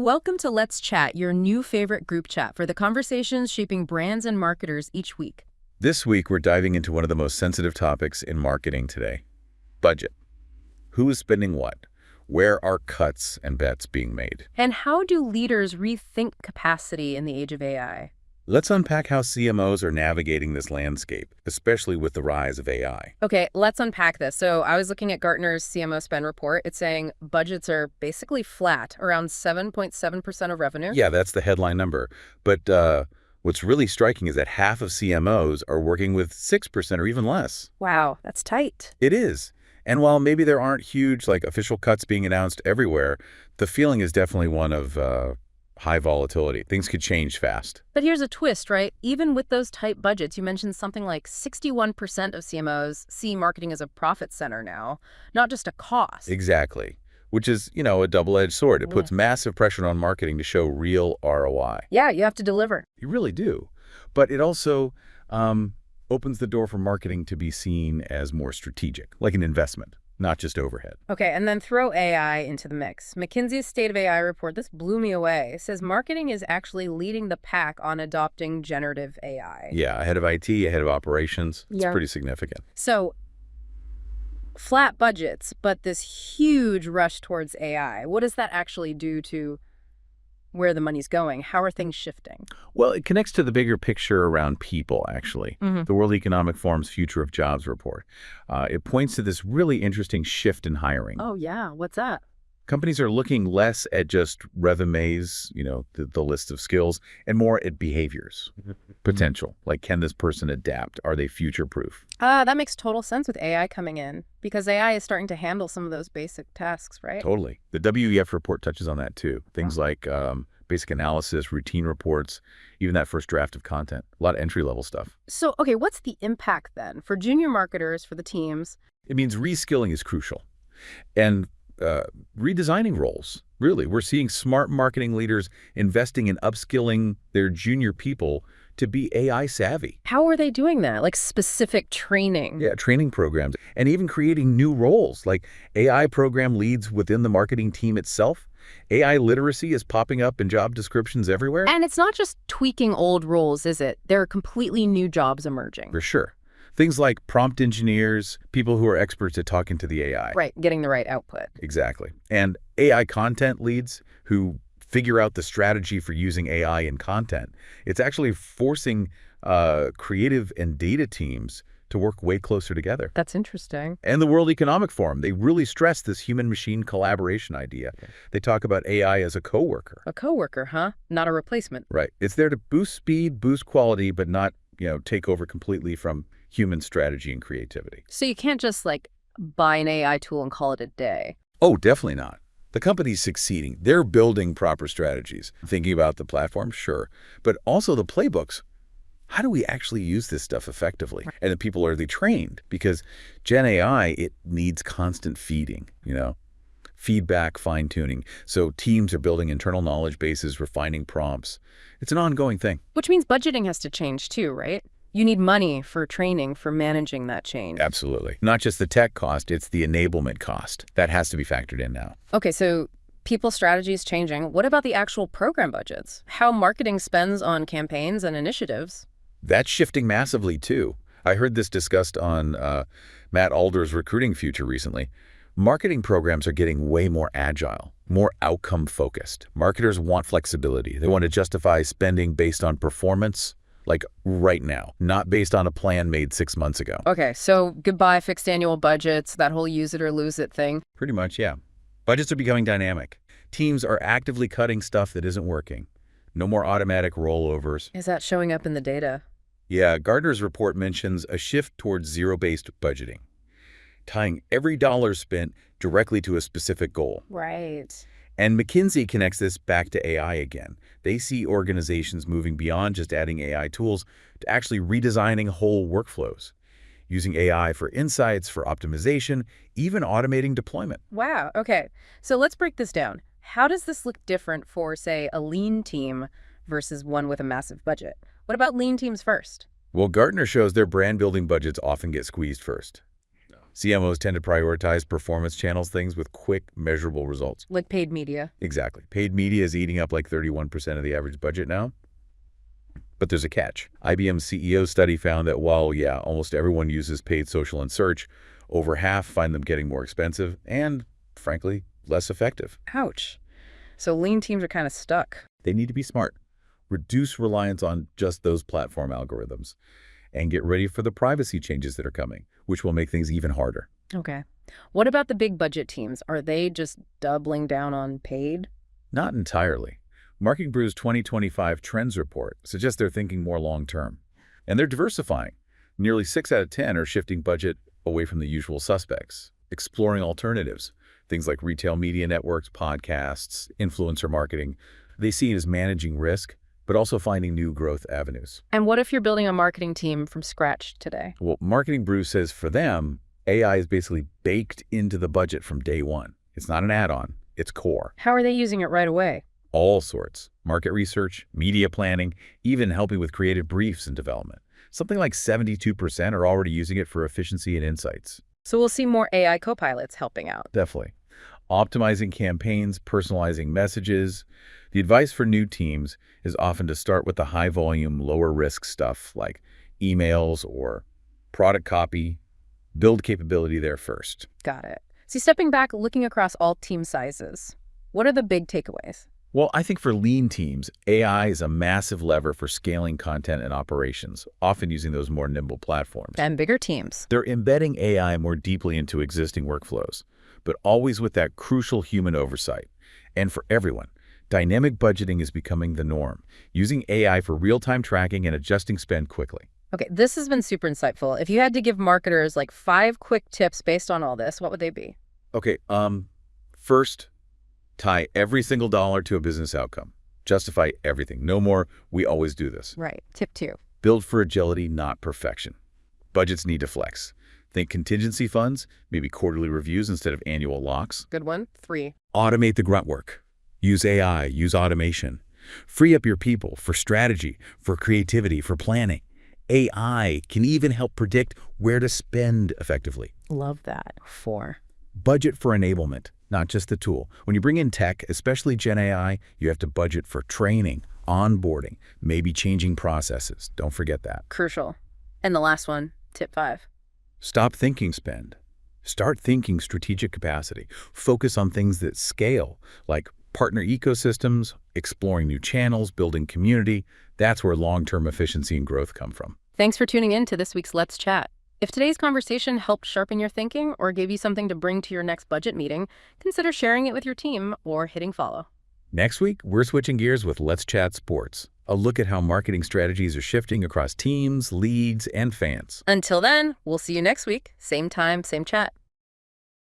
Welcome to Let's Chat, your new favorite group chat for the conversations shaping brands and marketers each week. This week, we're diving into one of the most sensitive topics in marketing today: budget. Who is spending what? Where are cuts and bets being made? And how do leaders rethink capacity in the age of AI? Let's unpack how CMOs are navigating this landscape, especially with the rise of AI. Okay, let's unpack this. So I was looking at Gartner's CMO spend report. It's saying budgets are basically flat, around 7.7% of revenue. Yeah, that's the headline number. But what's really striking is that half of CMOs are working with 6% or even less. Wow, that's tight. It is. And while maybe there aren't huge, official cuts being announced everywhere, the feeling is definitely one of high volatility. Things could change fast. But here's a twist, right? Even with those tight budgets, you mentioned something like 61% of CMOs see marketing as a profit center now, not just a cost. Exactly. Which is, a double-edged sword. It puts massive pressure on marketing to show real ROI. Yeah, you have to deliver. You really do. But it also opens the door for marketing to be seen as more strategic, like an investment, not just overhead. Okay, and then throw AI into the mix. McKinsey's State of AI report, this blew me away. It says marketing is actually leading the pack on adopting generative AI. Yeah, ahead of IT, ahead of operations. It's Yeah. pretty significant. So, flat budgets, but this huge rush towards AI. What does that actually do to where the money's going? How are things shifting? Well, it connects to the bigger picture around people, actually. The World Economic Forum's Future of Jobs report. It points to this really interesting shift in hiring. Oh, yeah. What's that? Companies are looking less at just resumes, the list of skills, and more at behaviors, potential. Like, can this person adapt? Are they future-proof? That makes total sense with AI coming in, because AI is starting to handle some of those basic tasks, right? Totally. The WEF report touches on that, too. Things like basic analysis, routine reports, even that first draft of content. A lot of entry-level stuff. So, okay, what's the impact then for junior marketers, for the teams? It means reskilling is crucial. And redesigning roles, really. We're seeing smart marketing leaders investing in upskilling their junior people to be AI savvy. How are they doing that? Like specific training? Yeah, training programs, and even creating new roles, like AI program leads within the marketing team itself. AI literacy is popping up in job descriptions everywhere. And it's not just tweaking old roles, is it? There are completely new jobs emerging. For sure. Things like prompt engineers, people who are experts at talking to the AI. Right, getting the right output. Exactly. And AI content leads who figure out the strategy for using AI in content. It's actually forcing creative and data teams to work way closer together. That's interesting. And the World Economic Forum, they really stress this human-machine collaboration idea. They talk about AI as a coworker. A coworker, huh? Not a replacement. Right. It's there to boost speed, boost quality, but not, take over completely from human strategy and creativity. So you can't just buy an AI tool and call it a day. Oh, definitely not. The company's succeeding. They're building proper strategies. Thinking about the platform, sure. But also the playbooks. How do we actually use this stuff effectively? And the people, are they trained? Because Gen AI, it needs constant feeding, feedback, fine-tuning. So teams are building internal knowledge bases, refining prompts. It's an ongoing thing. Which means budgeting has to change too, right? You need money for training, for managing that change. Absolutely. Not just the tech cost, it's the enablement cost. That has to be factored in now. Okay, so people strategy is changing. What about the actual program budgets? How marketing spends on campaigns and initiatives? That's shifting massively, too. I heard this discussed on Matt Alder's Recruiting Future recently. Marketing programs are getting way more agile, more outcome-focused. Marketers want flexibility. They want to justify spending based on performance, like right now, not based on a plan made 6 months ago. Okay, so goodbye fixed annual budgets, that whole use it or lose it thing. Pretty much, yeah. Budgets are becoming dynamic. Teams are actively cutting stuff that isn't working. No more automatic rollovers. Is that showing up in the data? Yeah, Gartner's report mentions a shift towards zero-based budgeting, tying every dollar spent directly to a specific goal. Right. And McKinsey connects this back to AI again. They see organizations moving beyond just adding AI tools to actually redesigning whole workflows, using AI for insights, for optimization, even automating deployment. Wow, okay. So let's break this down. How does this look different for, say, a lean team versus one with a massive budget? What about lean teams first? Well, Gartner shows their brand building budgets often get squeezed first. CMOs tend to prioritize performance channels, things with quick, measurable results. Like paid media. Exactly. Paid media is eating up like 31% of the average budget now. But there's a catch. IBM's CEO study found that while, yeah, almost everyone uses paid social and search, over half find them getting more expensive and, frankly, less effective. Ouch. So lean teams are kind of stuck. They need to be smart, reduce reliance on just those platform algorithms, and get ready for the privacy changes that are coming, which will make things even harder. Okay. What about the big budget teams? Are they just doubling down on paid? Not entirely. Marketing Brew's 2025 Trends Report suggests they're thinking more long-term. And they're diversifying. Nearly 6 out of 10 are shifting budget away from the usual suspects, exploring alternatives, things like retail media networks, podcasts, influencer marketing. They see it as managing risk, but also finding new growth avenues. And what if you're building a marketing team from scratch today? Well, Marketing Brew says for them, AI is basically baked into the budget from day one. It's not an add-on, it's core. How are they using it right away? All sorts. Market research, media planning, even helping with creative briefs and development. Something like 72% are already using it for efficiency and insights. So we'll see more AI co-pilots helping out. Definitely. Optimizing campaigns, personalizing messages. The advice for new teams is often to start with the high-volume, lower-risk stuff like emails or product copy. Build capability there first. Got it. See, stepping back, looking across all team sizes, what are the big takeaways? Well, I think for lean teams, AI is a massive lever for scaling content and operations, often using those more nimble platforms. And bigger teams. They're embedding AI more deeply into existing workflows, but always with that crucial human oversight. And for everyone, dynamic budgeting is becoming the norm, using AI for real-time tracking and adjusting spend quickly. Okay, this has been super insightful. If you had to give marketers like 5 quick tips based on all this, what would they be? Okay, first, tie every single dollar to a business outcome. Justify everything. No more, we always do this. Right. Tip 2. Build for agility, not perfection. Budgets need to flex. Think contingency funds, maybe quarterly reviews instead of annual locks. Good one. 3. Automate the grunt work. Use AI, use automation. Free up your people for strategy, for creativity, for planning. AI can even help predict where to spend effectively. Love that. 4. Budget for enablement, not just the tool. When you bring in tech, especially Gen AI, you have to budget for training, onboarding, maybe changing processes. Don't forget that. Crucial. And the last one, tip 5. Stop thinking spend. Start thinking strategic capacity. Focus on things that scale, like partner ecosystems, exploring new channels, building community. That's where long-term efficiency and growth come from. Thanks for tuning in to this week's Let's Chat. If today's conversation helped sharpen your thinking or gave you something to bring to your next budget meeting, consider sharing it with your team or hitting follow. Next week, we're switching gears with Let's Chat Sports, a look at how marketing strategies are shifting across teams, leagues, and fans. Until then, we'll see you next week. Same time, same chat.